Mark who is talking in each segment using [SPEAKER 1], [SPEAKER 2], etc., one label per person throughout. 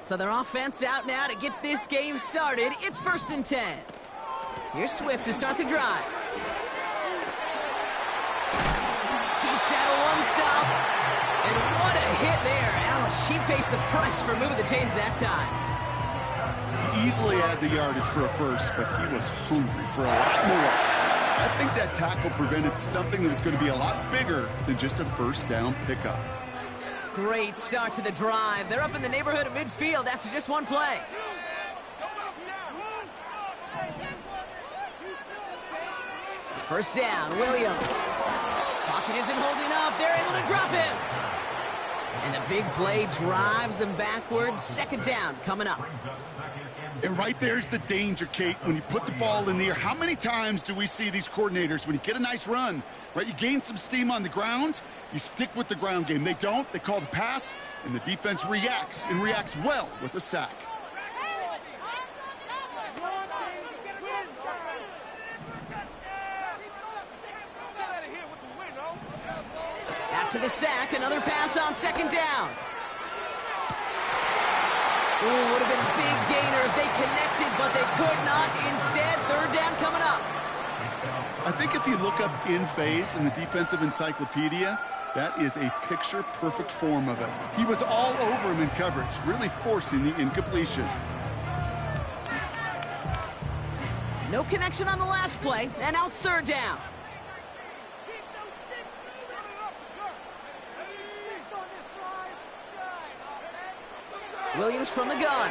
[SPEAKER 1] So their offense out now to get this game started. It's 1st and 10. Here's Swift to start the drive. Takes out a one-stop. And what a hit there. Alex, she faced the price for moving the chains that time.
[SPEAKER 2] He easily had the yardage for a first, but he was hungry for a lot more. I think that tackle prevented something that was going to be a lot bigger than just a first down pickup.
[SPEAKER 1] Great start to the drive. They're up in the neighborhood of midfield after just one play. First down, Williams. Pocket isn't holding up. They're able to drop him. And the big play drives them backwards. 2nd down coming up.
[SPEAKER 2] And right there's the danger, Kate, when you put the ball in the air. How many times do we see these coordinators, when you get a nice run, right, you gain some steam on the ground, you stick with the ground game. They don't. They call the pass, and the defense reacts, and reacts well with a sack.
[SPEAKER 1] After the sack, another pass on 2nd down. Ooh, would have been a big gainer if they connected, but they could not. Instead, 3rd down coming up.
[SPEAKER 2] I think if you look up in phase in the defensive encyclopedia, that is a picture-perfect form of it. He was all over him in coverage, really forcing the incompletion.
[SPEAKER 1] No connection on the last play, and now it's 3rd down. Williams from the gun.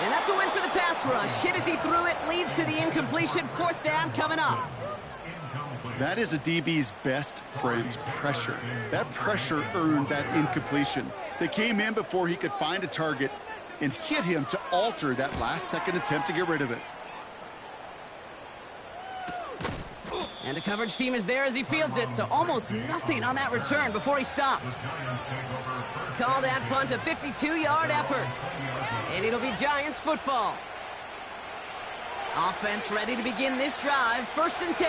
[SPEAKER 1] And that's a win for the pass rush. Hit as he threw it, leads to the incompletion. 4th down coming up.
[SPEAKER 2] That is a DB's best friend, pressure. That pressure earned that incompletion. They came in before he could find a target and hit him to alter that last-second attempt to get rid of it.
[SPEAKER 1] And the coverage team is there as he fields it, so almost nothing on that return before he stopped. Call that punt a 52-yard effort. And it'll be Giants football. Offense ready to begin this drive. 1st and 10.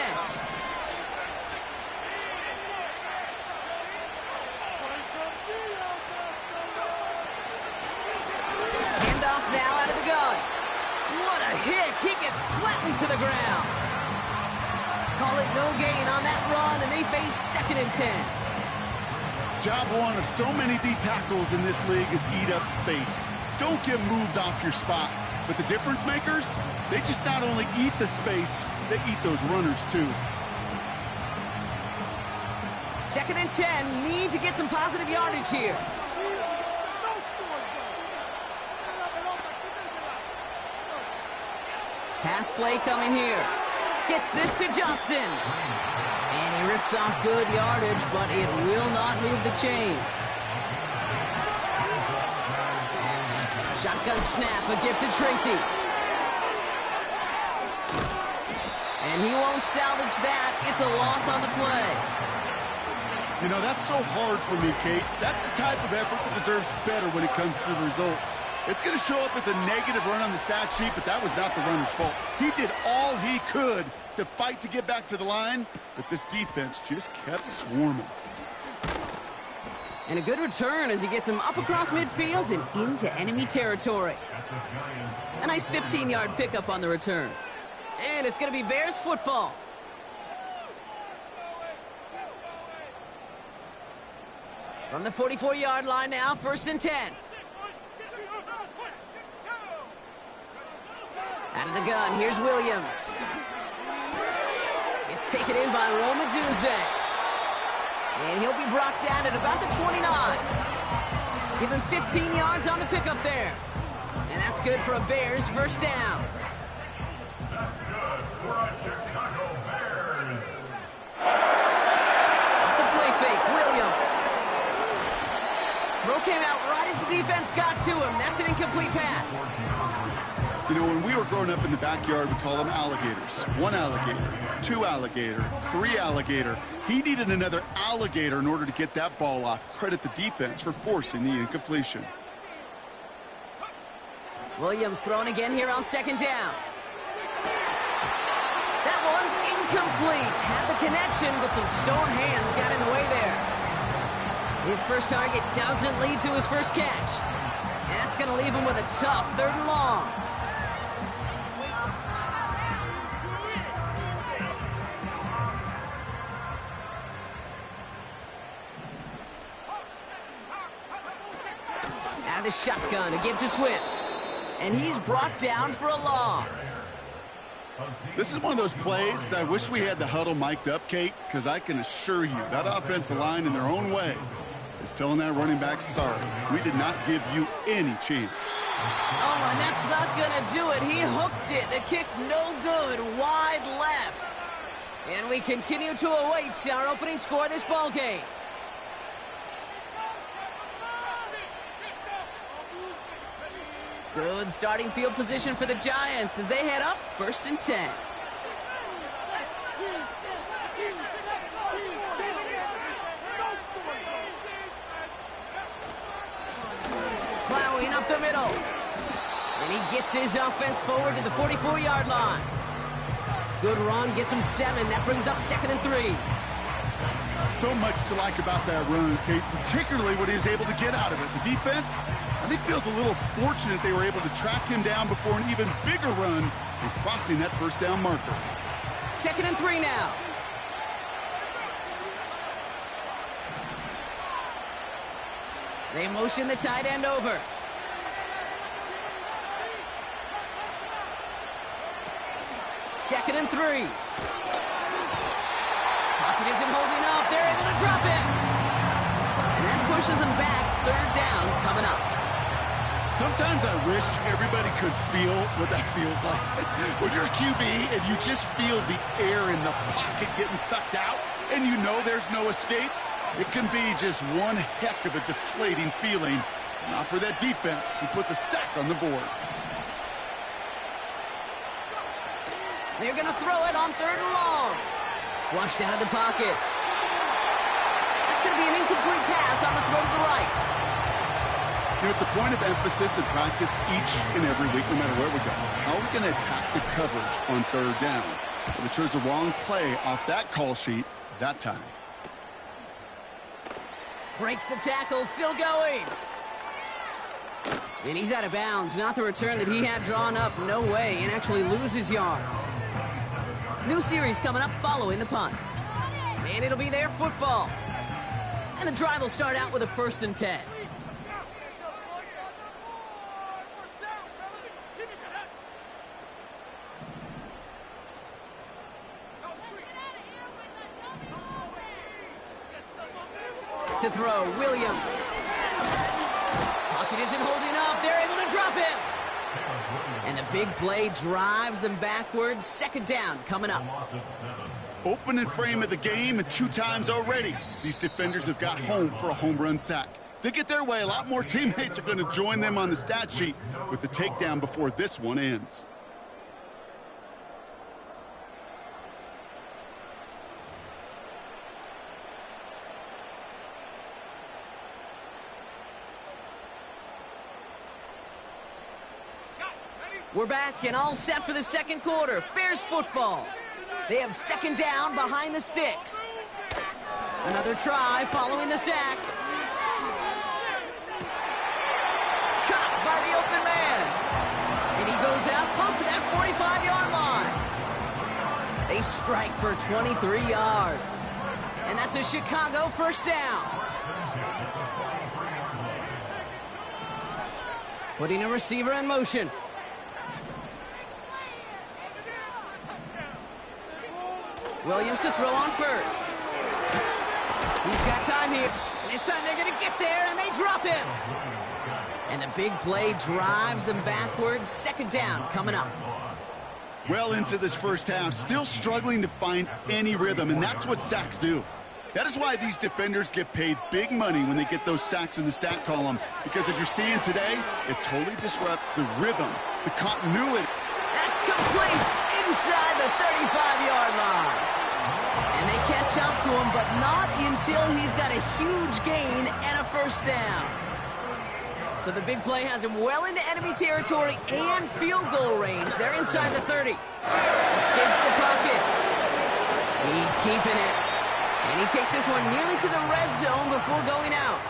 [SPEAKER 1] Handoff now out of the gun. What a hit. He gets flattened to the ground. Call it no gain on that run, and they face 2nd and 10.
[SPEAKER 2] Job one of so many D tackles in this league is eat up space. Don't get moved off your spot. But the difference makers, they just not only eat the space, they eat those runners too.
[SPEAKER 1] 2nd and 10, need to get some positive yardage here. Pass play coming here. Gets this to Johnson. And he rips off good yardage, but it will not move the chains. Shotgun snap, a gift to Tracy. And he won't salvage that. It's a loss on the play.
[SPEAKER 2] You know, that's so hard for me, Kate. That's the type of effort that deserves better when it comes to the results. It's going to show up as a negative run on the stat sheet, but that was not the runner's fault. He did all he could to fight to get back to the line, but this defense just kept swarming.
[SPEAKER 1] And a good return as he gets him up across midfield and into enemy territory. A nice 15-yard pickup on the return. And it's going to be Bears football. From the 44-yard line now, 1st and 10. Out of the gun, here's Williams. It's taken in by Rome Odunze. And he'll be brought down at about the 29. Give him 15 yards on the pickup there. And that's good for a Bears 1st down. Off the play fake, Williams. Throw came out right as the defense got to him. That's an incomplete pass.
[SPEAKER 2] You know, when we were growing up in the backyard, we call them alligators. 1 alligator, 2 alligator, 3 alligator. He needed another alligator in order to get that ball off. Credit the defense for forcing the incompletion.
[SPEAKER 1] Williams throwing again here on 2nd down. That one's incomplete. Had the connection, but some stone hands got in the way there. His first target doesn't lead to his first catch. And that's going to leave him with a tough 3rd and long. Out of the shotgun to give to Swift. And he's brought down for a loss.
[SPEAKER 2] This is one of those plays that I wish we had the huddle mic'd up, Kate, because I can assure you that offensive line in their own way is telling that running back, sorry, we did not give you any chance.
[SPEAKER 1] Oh, and that's not going to do it. He hooked it. The kick no good, wide left. And we continue to await our opening score of this ball game. Good starting field position for the Giants as they head up 1st and 10. Plowing up the middle. And he gets his offense forward to the 44-yard line. Good run, gets him 7. That brings up 2nd and 3.
[SPEAKER 2] So much to like about that run, Kate, particularly what he was able to get out of it. The defense, I think, feels a little fortunate they were able to track him down before an even bigger run and crossing that 1st down marker.
[SPEAKER 1] 2nd and 3 now. They motion the tight end over. Second and 3. Pocket isn't holding up. They're able to drop it. And that pushes them back. 3rd down coming up.
[SPEAKER 2] Sometimes I wish everybody could feel what that feels like. When you're a QB and you just feel the air in the pocket getting sucked out and you know there's no escape, it can be just one heck of a deflating feeling. Not for that defense who puts a sack on the board.
[SPEAKER 1] They're going to throw it on 3rd and long. Flushed out of the pocket. That's going to be an incomplete pass on the throw to the right.
[SPEAKER 2] You know, it's a point of emphasis in practice each and every week, no matter where we go. How are we going to attack the coverage on 3rd down? Well, they chose the wrong play off that call sheet that time.
[SPEAKER 1] Breaks the tackle, still going. And he's out of bounds. Not the return that he had drawn up. No way. And actually loses yards. New series coming up following the punt. And it'll be their football. And the drive will start out with a 1st and 10. To throw, Williams. Pocket isn't holding up. They're able to drop him. And the big play drives them backwards. 2nd down coming up.
[SPEAKER 2] Opening frame of the game, and 2 times already these defenders have got home for a home run sack. If they get their way, a lot more teammates are going to join them on the stat sheet with the takedown before this one ends.
[SPEAKER 1] We're back and all set for the 2nd quarter. Bears football. They have 2nd down behind the sticks. Another try following the sack. Caught by the open man. And he goes out close to that 45-yard line. They strike for 23 yards. And that's a Chicago 1st down. Putting a receiver in motion. Williams to throw on 1st. He's got time here. And this time they're going to get there, and they drop him. And the big play drives them backwards. 2nd down coming up.
[SPEAKER 2] Well into this 1st half, still struggling to find any rhythm, and that's what sacks do. That is why these defenders get paid big money when they get those sacks in the stat column, because as you're seeing today, it totally disrupts the rhythm, the continuity.
[SPEAKER 1] That's complete inside the 35-yard line. And they catch up to him, but not until he's got a huge gain and a 1st down. So the big play has him well into enemy territory and field goal range. They're inside the 30. Escapes the pocket. He's keeping it. And he takes this one nearly to the red zone before going out.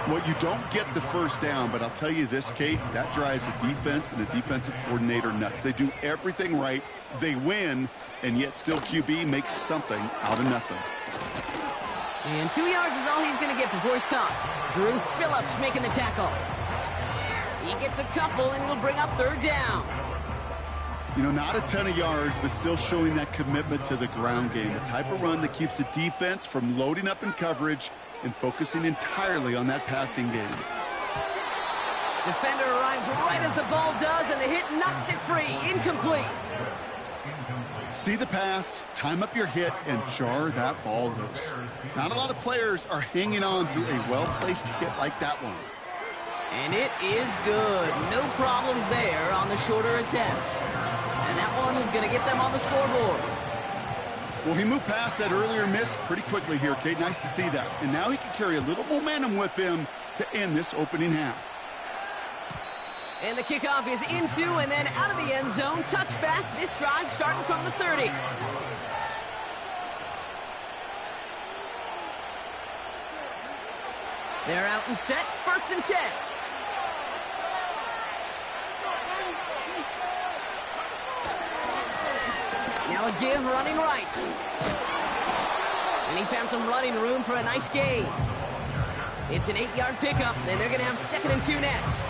[SPEAKER 2] Well, you don't get the first down, but I'll tell you this, Kate, that drives the defense and the defensive coordinator nuts. They do everything right, they win, and yet still QB makes something out of nothing.
[SPEAKER 1] And 2 yards is all he's going to get before he's caught. Drew Phillips making the tackle. He gets a couple, and it'll bring up third down.
[SPEAKER 2] You know, not a ton of yards, but still showing that commitment to the ground game. The type of run that keeps the defense from loading up in coverage and focusing entirely on that passing game.
[SPEAKER 1] Defender arrives right as the ball does, and the hit knocks it free. Incomplete.
[SPEAKER 2] See the pass, time up your hit, and jar that ball loose. Not a lot of players are hanging on through a well-placed hit like that one.
[SPEAKER 1] And it is good. No problems there on the shorter attempt. And that one is going to get them on the scoreboard.
[SPEAKER 2] Well, he moved past that earlier miss pretty quickly here, Kate. Nice to see that. And now he can carry a little momentum with him to end this opening half.
[SPEAKER 1] And the kickoff is into and then out of the end zone. Touchback. This drive starting from the 30. They're out and set. 1st and 10. Now a give running right. And he found some running room for a nice gain. It's an 8-yard pickup, and they're going to have 2nd and 2 next.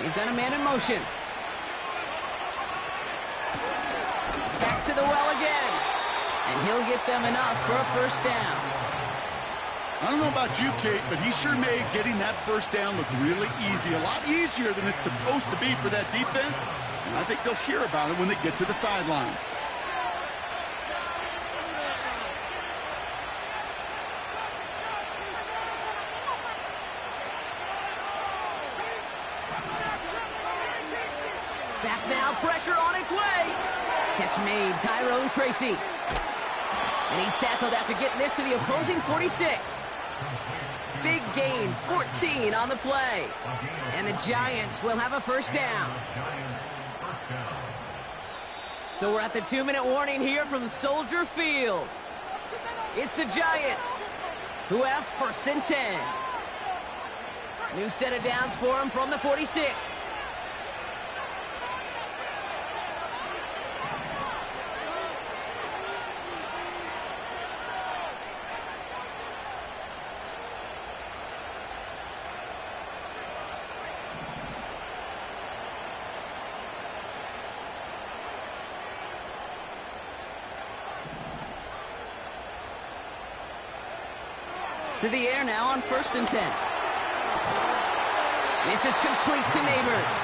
[SPEAKER 1] You've got a man in motion. Back to the well again. And he'll get them enough for a first down.
[SPEAKER 2] I don't know about you, Kate, but he sure made getting that first down look really easy. A lot easier than it's supposed to be for that defense. And I think they'll hear about it when they get to the sidelines.
[SPEAKER 1] Back now, pressure on its way. Catch made, Tyrone Tracy. And he's tackled after getting this to the opposing 46. Big gain, 14 on the play. And the Giants will have a first down. So we're at the 2-minute warning here from Soldier Field. It's the Giants who have 1st and 10. New set of downs for them from the 46. To the air now on 1st and 10. This is complete to Neighbors.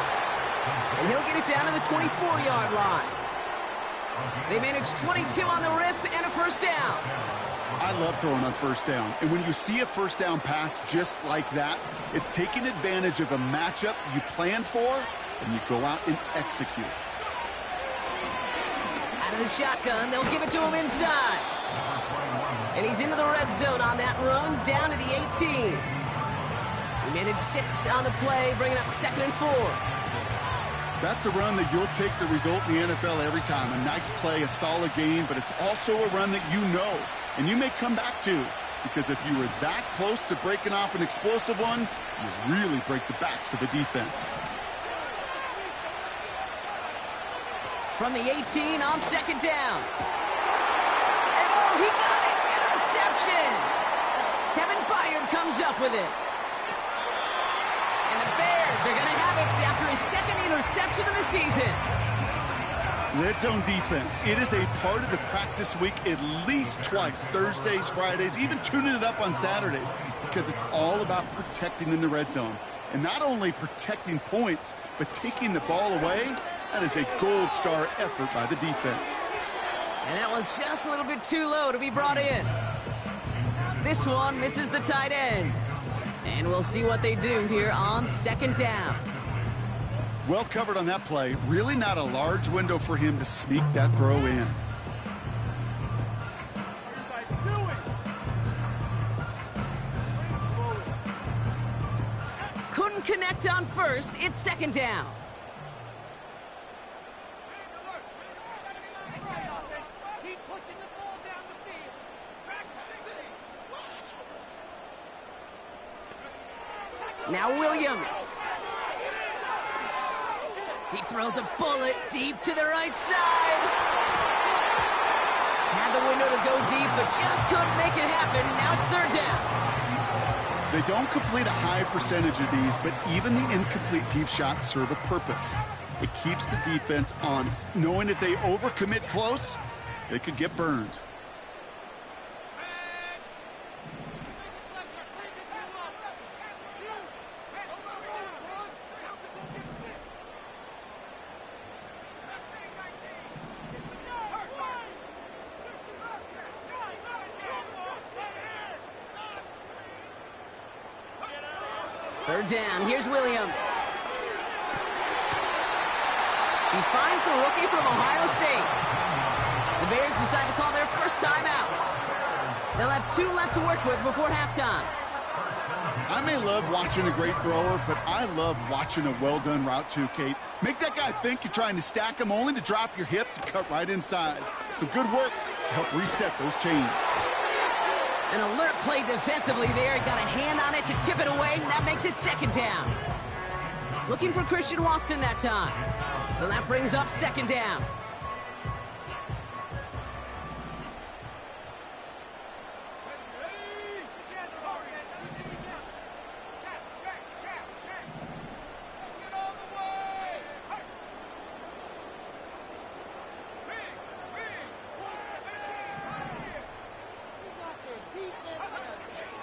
[SPEAKER 1] And he'll get it down to the 24-yard line. They managed 22 on the rip and a first down.
[SPEAKER 2] I love throwing on first down. And when you see a first down pass just like that, it's taking advantage of a matchup you plan for, and you go out and execute.
[SPEAKER 1] Out of the shotgun, they'll give it to him inside. And he's into the red zone on that run, down to the 18. He managed 6 on the play, bringing up 2nd and 4.
[SPEAKER 2] That's a run that you'll take the result in the NFL every time. A nice play, a solid game, but it's also a run that you know, and you may come back to, because if you were that close to breaking off an explosive one, you really break the backs of the defense.
[SPEAKER 1] From the 18 on 2nd down. And oh, he got it! Interception! Kevin Byard comes up with it. And the Bears are going to have it after his 2nd interception of the season.
[SPEAKER 2] Red zone defense. It is a part of the practice week at least twice, Thursdays, Fridays, even tuning it up on Saturdays, because it's all about protecting in the red zone. And not only protecting points, but taking the ball away. That is a gold star effort by the defense.
[SPEAKER 1] And that was just a little bit too low to be brought in. This one misses the tight end. And we'll see what they do here on 2nd down.
[SPEAKER 2] Well covered on that play. Really not a large window for him to sneak that throw in.
[SPEAKER 1] Couldn't connect on first. It's 2nd down. Now Williams. He throws a bullet deep to the right side. Had the window to go deep, but just couldn't make it happen. Now it's third down.
[SPEAKER 2] They don't complete a high percentage of these, but even the incomplete deep shots serve a purpose. It keeps the defense honest, knowing if they overcommit close, they could get burned.
[SPEAKER 1] Third down, here's Williams. He finds the rookie from Ohio State. The Bears decide to call their first timeout. They'll have 2 left to work with before halftime.
[SPEAKER 2] I may love watching a great thrower, but I love watching a well-done route too, Kate. Make that guy think you're trying to stack him only to drop your hips and cut right inside. Some good work to help reset those chains.
[SPEAKER 1] An alert play defensively there. He got a hand on it to tip it away, and that makes it second down. Looking for Christian Watson that time. So that brings up second down.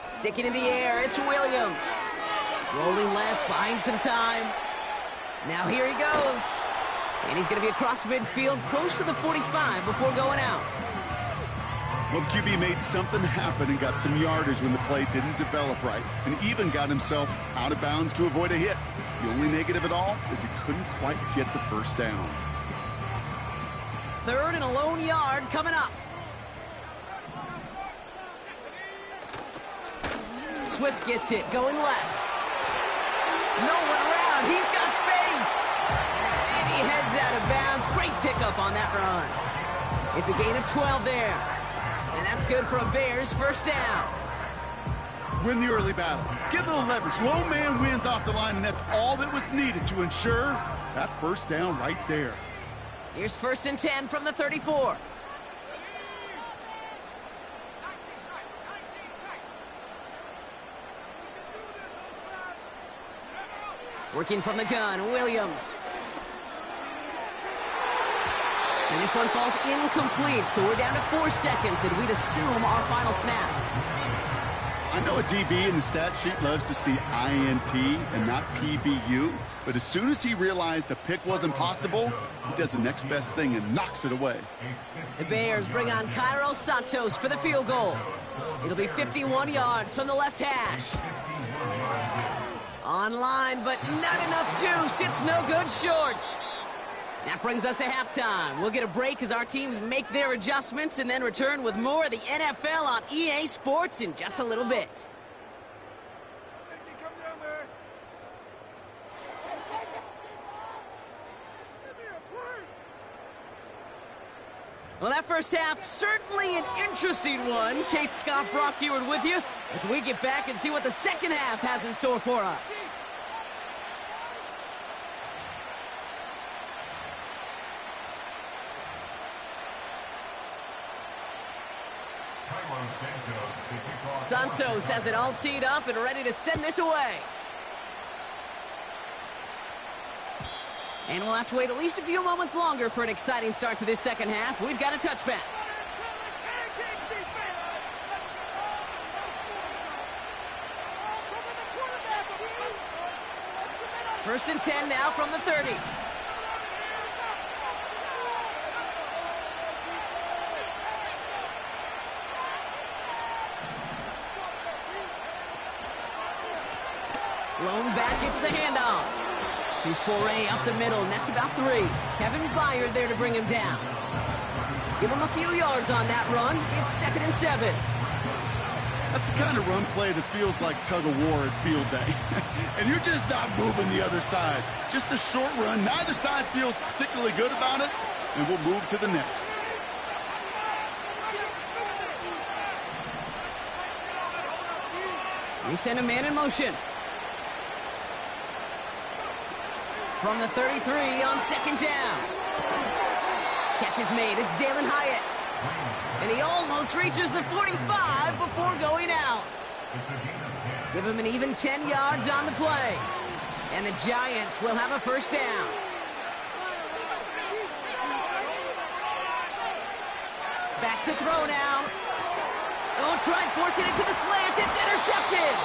[SPEAKER 1] Sticking in the air, it's Williams. Rolling left, buying some time. Now here he goes. And he's going to be across midfield, close to the 45 before going out.
[SPEAKER 2] Well, the QB made something happen and got some yardage when the play didn't develop right, and even got himself out of bounds to avoid a hit. The only negative at all is he couldn't quite get the first down.
[SPEAKER 1] Third and a lone yard coming up. Swift gets it, going left. No one around, he's got space. And he heads out of bounds. Great pickup on that run. It's a gain of 12 there. And that's good for a Bears first down.
[SPEAKER 2] Win the early battle. Get a little leverage. Low man wins off the line, and that's all that was needed to ensure that first down right there.
[SPEAKER 1] Here's first and 10 from the 34. Working from the gun, Williams. And this one falls incomplete, so we're down to 4 seconds, and we'd assume our final snap.
[SPEAKER 2] I know a DB in the stat sheet loves to see INT and not PBU, but as soon as he realized a pick wasn't possible, he does the next best thing and knocks it away.
[SPEAKER 1] The Bears bring on Cairo Santos for the field goal. It'll be 51 yards from the left hash. Online, but not enough juice. It's no good short. That brings us to halftime. We'll get a break as our teams make their adjustments and then return with more of the NFL on EA Sports in just a little bit. Well, that first half, certainly an interesting one. Kate Scott, Brock Eward with you as we get back and see what the second half has in store for us. Santos has it all teed up and ready to send this away. And we'll have to wait at least a few moments longer for an exciting start to this second half. We've got a touchback. First and 10 now from the 30. Lone back gets the handoff. His foray up the middle, and that's about 3. Kevin Byard there to bring him down. Give him a few yards on that run. It's second and 7.
[SPEAKER 2] That's the kind of run play that feels like tug-of-war at field day. And you're just not moving the other side. Just a short run. Neither side feels particularly good about it, and we'll move to the next.
[SPEAKER 1] They send a man in motion. From the 33 on second down. Catch is made. It's Jalen Hyatt. And he almost reaches the 45 before going out. Give him an even 10 yards on the play. And the Giants will have a first down. Back to throw now. Oh, tried forcing it to the slant. It's intercepted.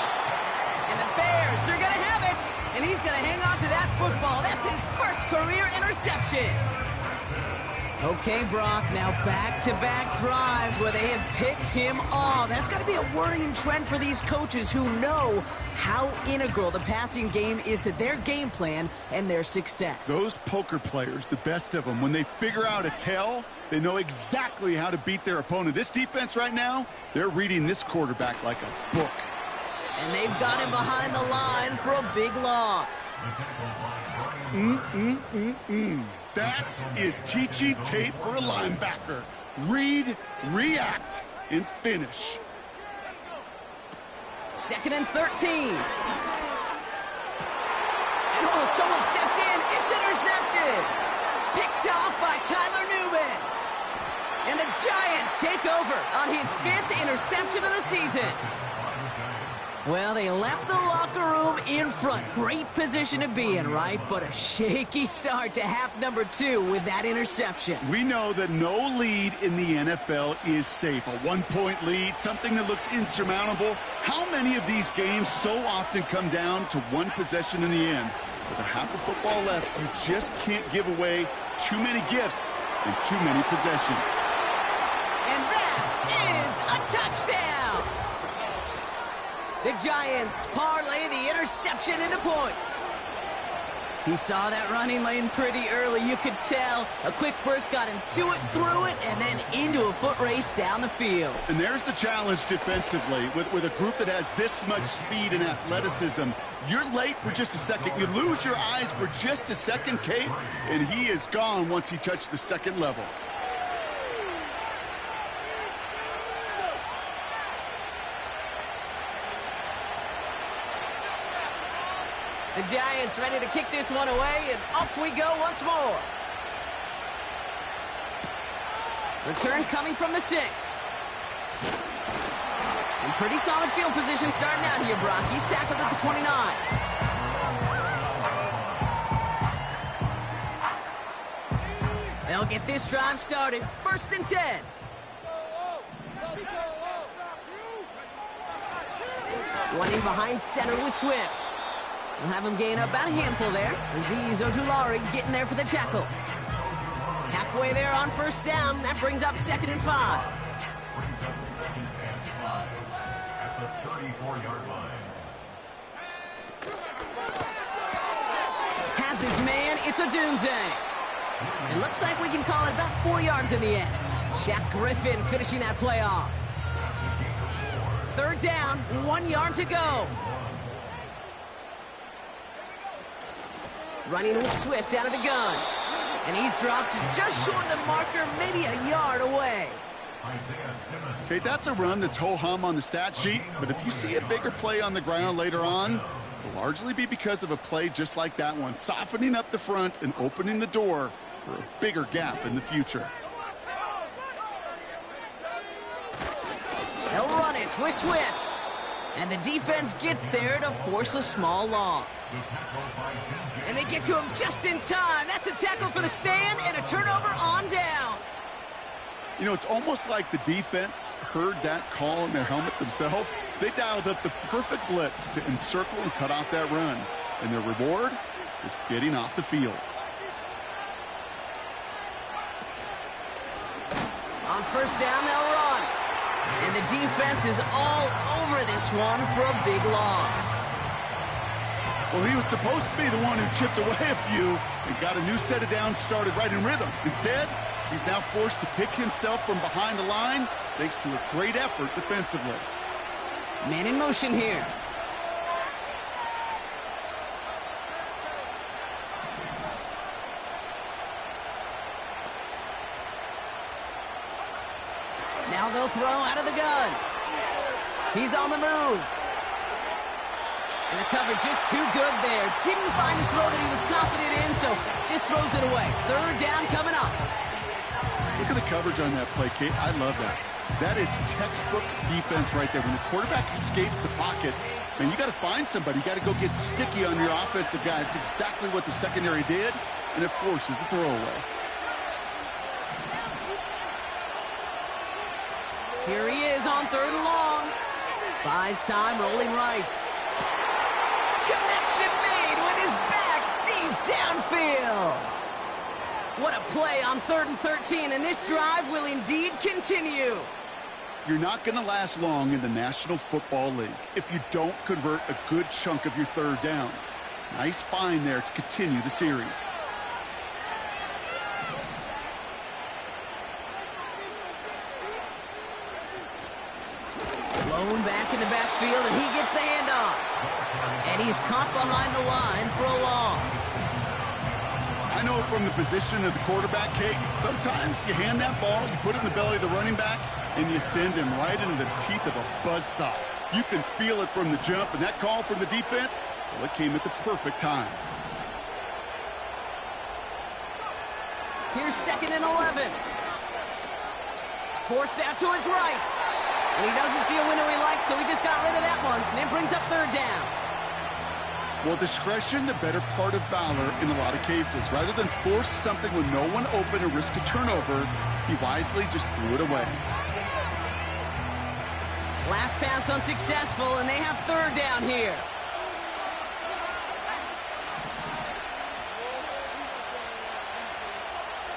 [SPEAKER 1] And the Bears are going to have it. And he's going to hang on to that football. That's his first career interception. Okay, Brock, now back-to-back drives where they have picked him off. That's got to be a worrying trend for these coaches who know how integral the passing game is to their game plan and their success.
[SPEAKER 2] Those poker players, the best of them, when they figure out a tell, they know exactly how to beat their opponent. This defense right now, they're reading this quarterback like a book.
[SPEAKER 1] And they've got him behind the line for a big loss.
[SPEAKER 2] That is teaching tape for a linebacker. Read, react, and finish.
[SPEAKER 1] 2nd and 13. And oh, someone stepped in. It's intercepted. Picked off by Tyler Newman. And the Giants take over on his 5th interception of the season. Well, they left the locker room in front. Great position to be in, right? But a shaky start to half number 2 with that interception.
[SPEAKER 2] We know that no lead in the NFL is safe. A one-point lead, something that looks insurmountable. How many of these games so often come down to one possession in the end? With a half of football left, you just can't give away too many gifts and too many possessions.
[SPEAKER 1] And that is a touchdown! The Giants parlay the interception into points. He saw that running lane pretty early. You could tell a quick burst got him to it, through it, and then into a foot race down the field.
[SPEAKER 2] And there's the challenge defensively. With a group that has this much speed and athleticism, you're late for just a second. You lose your eyes for just a second, Kate, and he is gone once he touched the second level.
[SPEAKER 1] The Giants ready to kick this one away, and off we go once more. Return coming from the 6. And pretty solid field position starting out here, Brock. He's tackled at the 29. They'll get this drive started. 1st and 10. Running behind center with Swift. We'll have him gain about a handful there. Azeez Ojulari getting there for the tackle. Halfway there on 1st down. That brings up 2nd and 5. Has his man. It's Odunze. It looks like we can call it about 4 yards in the end. Shaq Griffin finishing that play off. 3rd down. 1 yard to go. Running with Swift out of the gun. And he's dropped just short of the marker, maybe a yard away.
[SPEAKER 2] Okay, that's a run that's ho-hum on the stat sheet, but if you see a bigger play on the ground later on, it'll largely be because of a play just like that one, softening up the front and opening the door for a bigger gap in the future.
[SPEAKER 1] They'll run it with Swift. And the defense gets there to force a small loss. And they get to him just in time. That's a tackle for the stand and a turnover on downs.
[SPEAKER 2] You know, it's almost like the defense heard that call in their helmet themselves. They dialed up the perfect blitz to encircle and cut off that run. And their reward is getting off the field.
[SPEAKER 1] On 1st down, they'll run. And the defense is all over this one for a big loss.
[SPEAKER 2] Well, he was supposed to be the one who chipped away a few and got a new set of downs started right in rhythm. Instead, he's now forced to pick himself from behind the line thanks to a great effort defensively.
[SPEAKER 1] Man in motion here. Now they'll throw out of the gun. He's on the move. And the coverage just too good there. Didn't find the throw that he was confident in, so just throws it away. Third down coming up.
[SPEAKER 2] Look at the coverage on that play, Kate. I love that. That is textbook defense right there. When the quarterback escapes the pocket, man, you got to find somebody. You got to go get sticky on your offensive guy. It's exactly what the secondary did, and it forces the throwaway.
[SPEAKER 1] Here he is on third and long. Buys time, rolling right. Connection made with his back deep downfield. What a play on 3rd and 13, and this drive will indeed continue.
[SPEAKER 2] You're not going to last long in the National Football League if you don't convert a good chunk of your third downs. Nice find there to continue the series.
[SPEAKER 1] Blown back in the backfield, and he gets the handoff. And he's caught behind the line for a loss.
[SPEAKER 2] I know from the position of the quarterback, Kate, sometimes you hand that ball, you put it in the belly of the running back, and you send him right into the teeth of a buzzsaw. You can feel it from the jump, and that call from the defense, well, it came at the perfect time.
[SPEAKER 1] Here's 2nd and 11. Forced out to his right. And he doesn't see a window he likes, so he just got rid of that one. And then brings up 3rd down.
[SPEAKER 2] Well, discretion, the better part of valor in a lot of cases. Rather than force something with no one open and risk a turnover, he wisely just threw it away.
[SPEAKER 1] Last pass unsuccessful, and they have 3rd down here.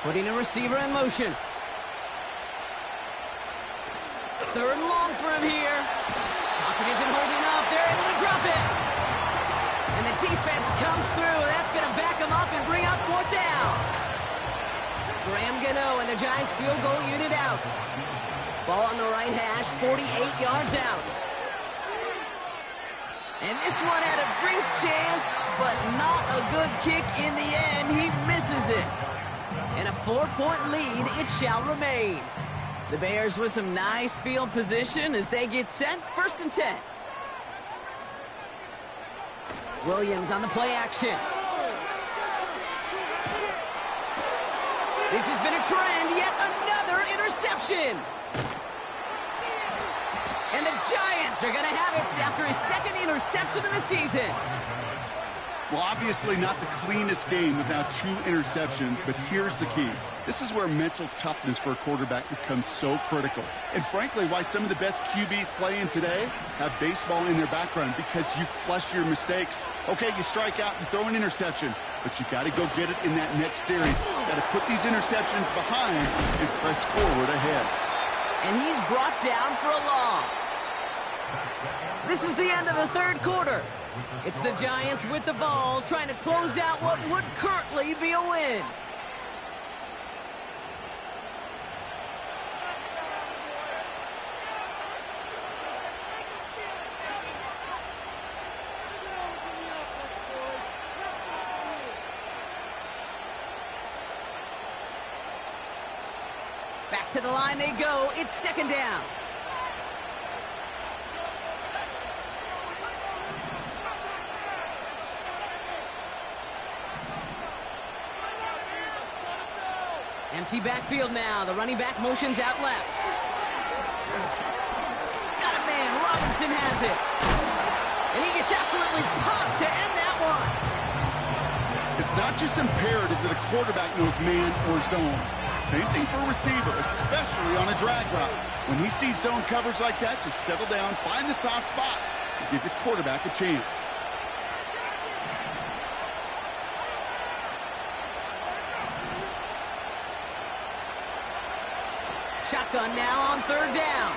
[SPEAKER 1] Putting a receiver in motion. 3rd and long for him here. Pocket isn't holding up. They're able to drop it. And the defense comes through. That's going to back him up and bring up 4th down. Graham Gano and the Giants field goal unit out. Ball on the right hash, 48 yards out. And this one had a brief chance, but not a good kick in the end. He misses it. And a 4-point lead, it shall remain. The Bears with some nice field position as they get set. 1st and 10. Williams on the play action. This has been a trend, yet another interception. And the Giants are going to have it after his 2nd interception of the season.
[SPEAKER 2] Well, obviously not the cleanest game with now 2 interceptions, but here's the key. This is where mental toughness for a quarterback becomes so critical. And frankly, why some of the best QBs playing today have baseball in their background, because you flush your mistakes. Okay, you strike out and throw an interception, but you got to go get it in that next series. Got to put these interceptions behind and press forward ahead.
[SPEAKER 1] And he's brought down for a loss. This is the end of the 3rd quarter. It's the Giants with the ball, trying to close out what would currently be a win. Back to the line they go. It's 2nd down. Empty backfield now. The running back motions out left. Got a man. Robinson has it. And he gets absolutely popped to end that one.
[SPEAKER 2] It's not just imperative that a quarterback knows man or zone. Same thing for a receiver, especially on a drag route. When he sees zone coverage like that, just settle down, find the soft spot, and give your quarterback a chance.
[SPEAKER 1] Shotgun now on 3rd down.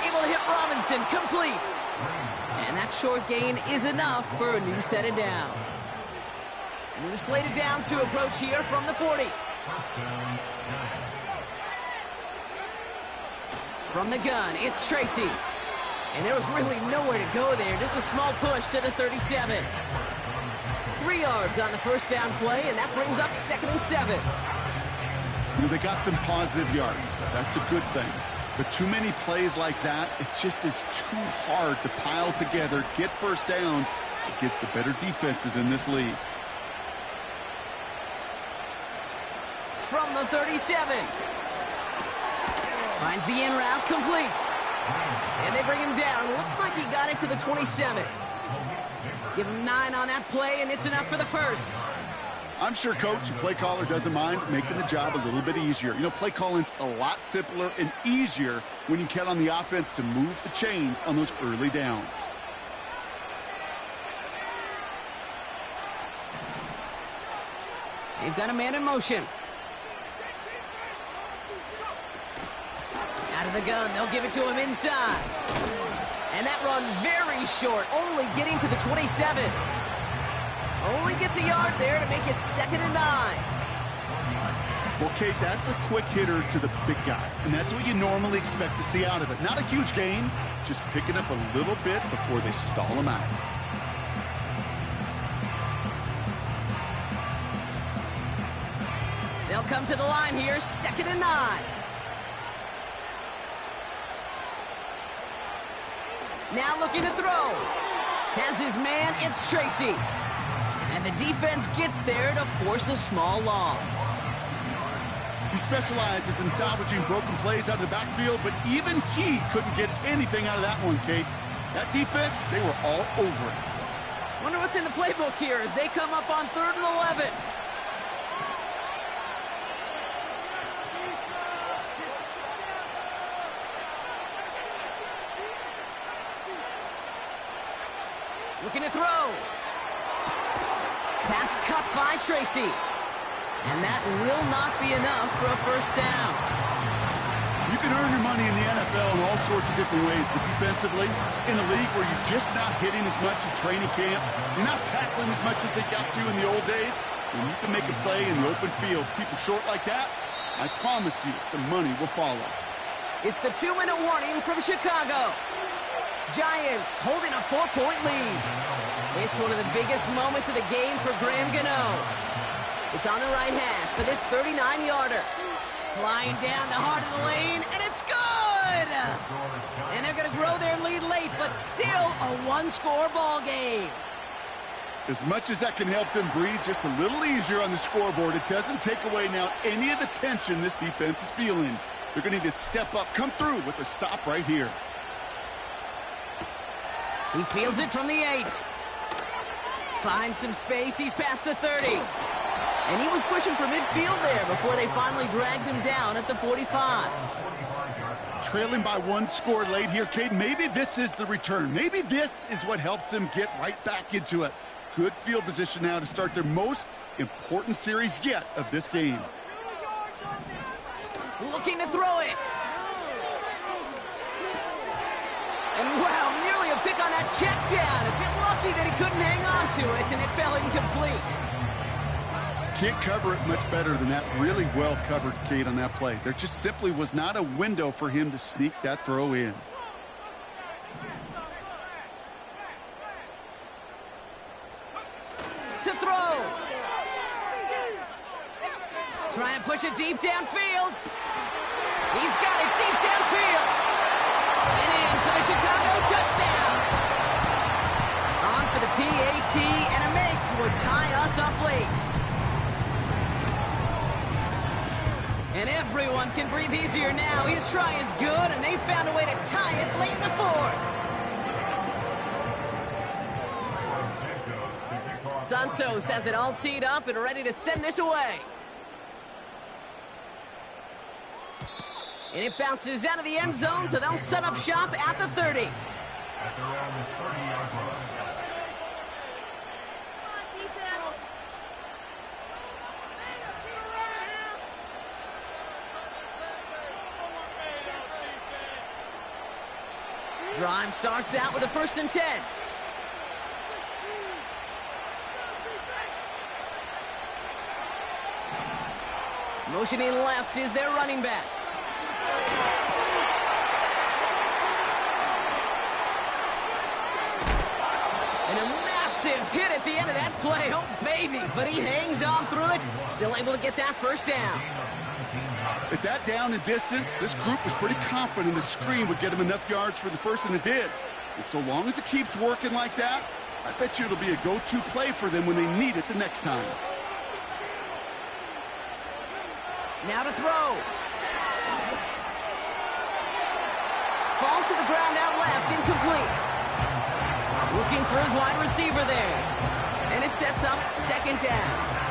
[SPEAKER 1] Able to hit Robinson, complete. And that short gain is enough for a new set of downs. New slate of downs to approach here from the 40. From the gun, it's Tracy. And there was really nowhere to go there. Just a small push to the 37. 3 yards on the 1st down play, and that brings up 2nd and 7.
[SPEAKER 2] You know, they got some positive yards. That's a good thing. But too many plays like that, it just is too hard to pile together, get first downs against the better defenses in this league.
[SPEAKER 1] From the 37. Finds the in route complete. And they bring him down. Looks like he got it to the 27. Give him 9 on that play, and it's enough for the first.
[SPEAKER 2] I'm sure Coach, the play caller, doesn't mind making the job a little bit easier. You know, play calling's a lot simpler and easier when you count on the offense to move the chains on those early downs.
[SPEAKER 1] They've got a man in motion. Out of the gun, they'll give it to him inside. And that run very short, only getting to the 27. Only gets a yard there to make it 2nd and 9.
[SPEAKER 2] Well, Kate, that's a quick hitter to the big guy, and that's what you normally expect to see out of it. Not a huge gain, just picking up a little bit before they stall him out.
[SPEAKER 1] They'll come to the line here, 2nd and 9. Now looking to throw. Has his man, it's Tracy. And the defense gets there to force a small loss.
[SPEAKER 2] He specializes in salvaging broken plays out of the backfield, but even he couldn't get anything out of that one, Kate. That defense, they were all over it.
[SPEAKER 1] Wonder what's in the playbook here as they come up on 3rd and 11. Looking to throw. Pass cut by Tracy. And that will not be enough for a first down.
[SPEAKER 2] You can earn your money in the NFL in all sorts of different ways, but defensively, in a league where you're just not hitting as much in training camp, you're not tackling as much as they got to in the old days, when you can make a play in the open field, keep it short like that, I promise you some money will follow.
[SPEAKER 1] It's the 2-minute warning from Chicago. Giants holding a 4-point lead. It's one of the biggest moments of the game for Graham Gano. It's on the right hash for this 39-yarder. Flying down the heart of the lane, and it's good! And they're going to grow their lead late, but still a one-score ball game.
[SPEAKER 2] As much as that can help them breathe just a little easier on the scoreboard, it doesn't take away now any of the tension this defense is feeling. They're going to need to step up, come through with a stop right here.
[SPEAKER 1] He fields it from the 8. Finds some space. He's past the 30. And he was pushing for midfield there before they finally dragged him down at the 45.
[SPEAKER 2] Trailing by 1 score late here, Cade. Maybe this is the return. Maybe this is what helps them get right back into it. Good field position now to start their most important series yet of this game.
[SPEAKER 1] Looking to throw it. And wow, nearly a pick on that check down. A bit lucky that he couldn't hang on to it, and it fell incomplete.
[SPEAKER 2] Can't cover it much better than that. Really well covered, Kate, on that play. There just simply was not a window for him to sneak that throw in.
[SPEAKER 1] To throw. Try and push it deep downfield. He's got it deep downfield. And in for the Chicago touchdown. On for the PAT and a make would tie us up late. And everyone can breathe easier now. His try is good, and they found a way to tie it late in the 4th. Santos has it all teed up and ready to send this away. And it bounces out of the end zone, so they'll set up shop at the 30. Drive starts out with a 1st and 10. Motioning left is their running back. And a massive hit at the end of that play. Oh, baby. But he hangs on through it. Still able to get that first down.
[SPEAKER 2] At that down and distance, this group was pretty confident the screen would get him enough yards for the first, and it did. And so long as it keeps working like that, I bet you it'll be a go-to play for them when they need it the next time.
[SPEAKER 1] Now to throw. Falls to the ground out left, incomplete. Looking for his wide receiver there. And it sets up second down.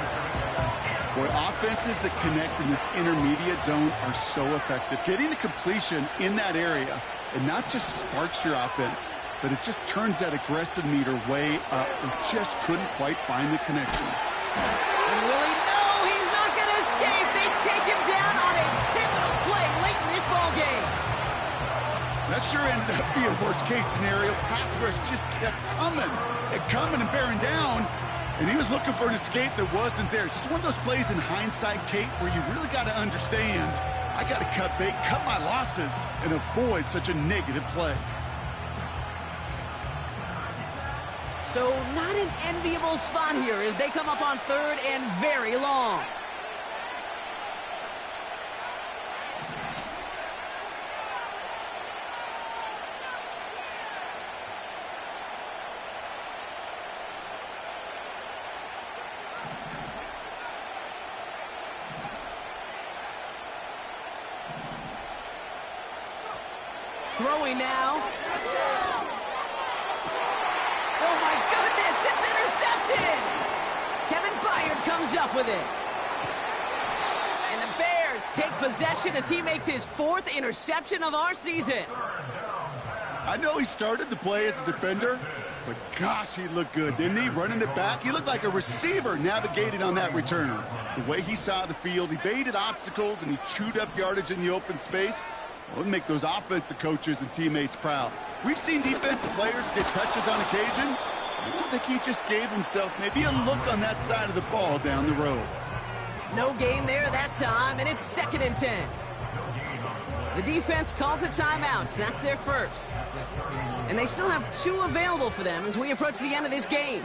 [SPEAKER 2] Boy, offenses that connect in this intermediate zone are so effective. Getting the completion in that area, and not just sparks your offense, but it just turns that aggressive meter way up. They just couldn't quite find the connection.
[SPEAKER 1] And Willie, no, he's not going to escape. They take him down on a pivotal play late in this ball game.
[SPEAKER 2] That sure ended up being a worst-case scenario. Pass rush just kept coming and bearing down. And he was looking for an escape that wasn't there. It's just one of those plays in hindsight, Kate, where you really got to understand, I got to cut bait, cut my losses, and avoid such a negative play.
[SPEAKER 1] So not an enviable spot here as they come up on third and very long. Throwing now. Oh, my goodness, it's intercepted. Kevin Byard comes up with it. And the Bears take possession as he makes his 4th interception of our season.
[SPEAKER 2] I know he started the play as a defender, but gosh, he looked good, didn't he? Running it back, he looked like a receiver navigating on that return. The way he saw the field, he baited obstacles, and he chewed up yardage in the open space. Well, it'll make those offensive coaches and teammates proud. We've seen defensive players get touches on occasion. I think he just gave himself maybe a look on that side of the ball down the road.
[SPEAKER 1] No gain there that time, and it's 2nd and 10. The defense calls a timeout, so that's their first. And they still have 2 available for them as we approach the end of this game.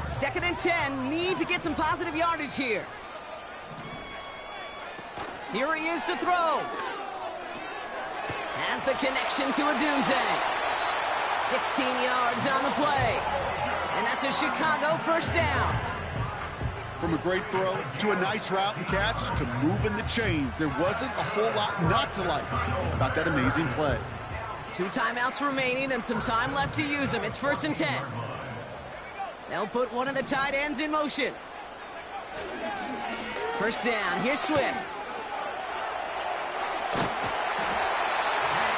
[SPEAKER 1] Second and 10, need to get some positive yardage here. Here he is to throw. Has the connection to Odunze. 16 yards on the play. And that's a Chicago first down.
[SPEAKER 2] From a great throw to a nice route and catch to moving the chains, there wasn't a whole lot not to like about that amazing play.
[SPEAKER 1] 2 timeouts remaining and some time left to use them. It's 1st and 10. They'll put one of the tight ends in motion. First down, here's Swift.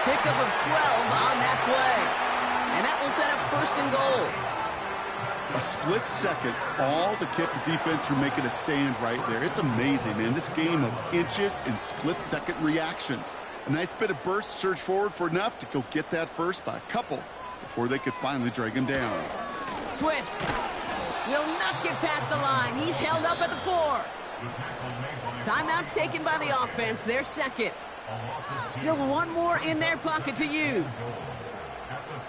[SPEAKER 1] Pickup of 12 on that play. And that will set up 1st and goal.
[SPEAKER 2] A split second, all that kept the defense from making a stand right there. It's amazing, man. This game of inches and split-second reactions. A nice bit of burst, surge forward for enough to go get that first by a couple before they could finally drag him down.
[SPEAKER 1] Swift will not get past the line. He's held up at the 4. Timeout taken by the offense, their 2nd. Still 1 more in their pocket to use.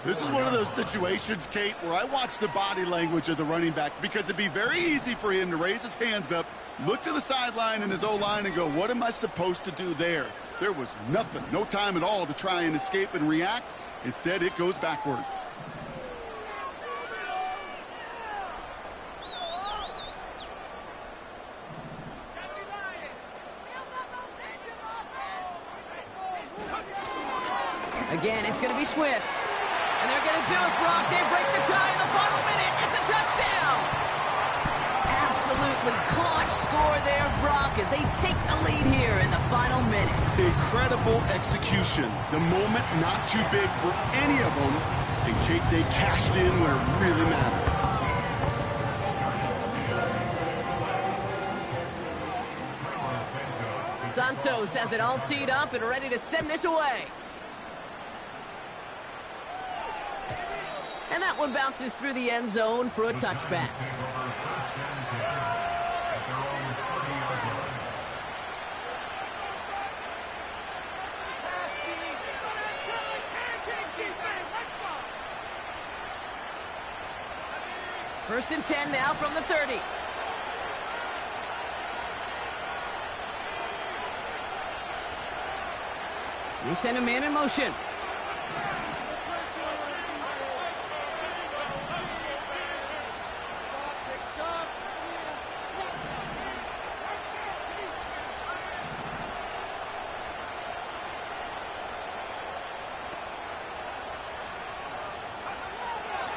[SPEAKER 2] This is one of those situations, Kate, where I watch the body language of the running back because it'd be very easy for him to raise his hands up, look to the sideline in his O-line and go, what am I supposed to do there? There was nothing, no time at all to try and escape and react. Instead, it goes backwards.
[SPEAKER 1] Again, it's going to be Swift. And they're going to do it, Brock. They break the tie in the final minute. It's a touchdown. Absolutely clutch score there, Brock, as they take the lead here in the final minute.
[SPEAKER 2] Incredible execution. The moment not too big for any of them. And Kate, they cashed in where it really mattered.
[SPEAKER 1] Santos has it all teed up and ready to send this away. And that one bounces through the end zone for a touchback. First and 10 now from the 30. They send a man in motion.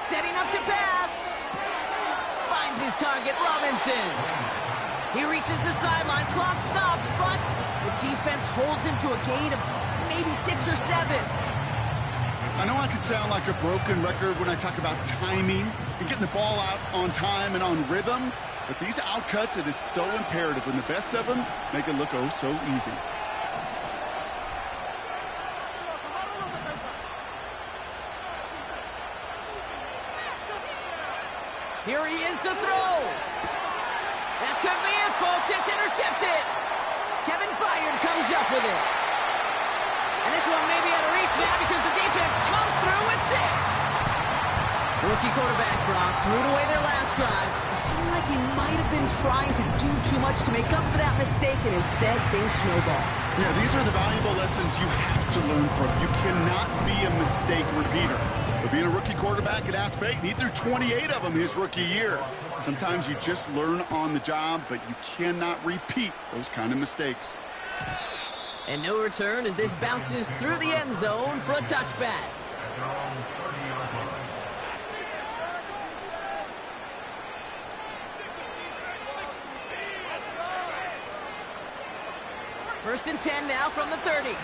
[SPEAKER 1] Setting up to pass. Finds his target, Robinson. He reaches the sideline, clock stops, but the defense holds him to a gain of maybe 6 or 7.
[SPEAKER 2] I know I could sound like a broken record when I talk about timing and getting the ball out on time and on rhythm, but these outcuts, it is so imperative, and the best of them make it look oh so easy.
[SPEAKER 1] Here he is to throw. That could be it, folks. It's intercepted. Kevin Byard comes up with it. And this one may be out of reach now because the defense comes through with 6. Rookie quarterback Brock threw it away their last drive. It seemed like he might have been trying to do too much to make up for that mistake, and instead things snowball.
[SPEAKER 2] Yeah, these are the valuable lessons you have to learn from. You cannot be a mistake repeater. But being a rookie quarterback at App State, he threw 28 of them his rookie year. Sometimes you just learn on the job, but you cannot repeat those kind of mistakes.
[SPEAKER 1] And no return as this bounces through the end zone for a touchback. First and 10 now from the 30.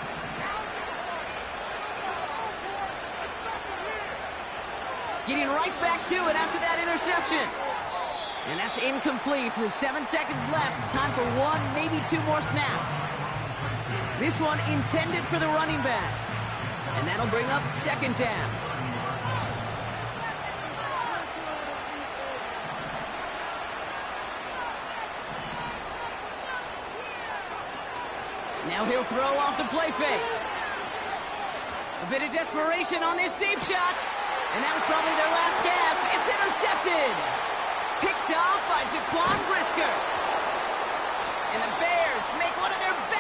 [SPEAKER 1] Getting right back to it after that interception. And that's incomplete. 7 seconds left. Time for 1, maybe 2 more snaps. This one intended for the running back. And that'll bring up 2nd down. Now he'll throw off the play fake. A bit of desperation on this deep shot. And that was probably their last gasp. It's intercepted. Picked off by Jaquan Brisker. And the Bears make one of their best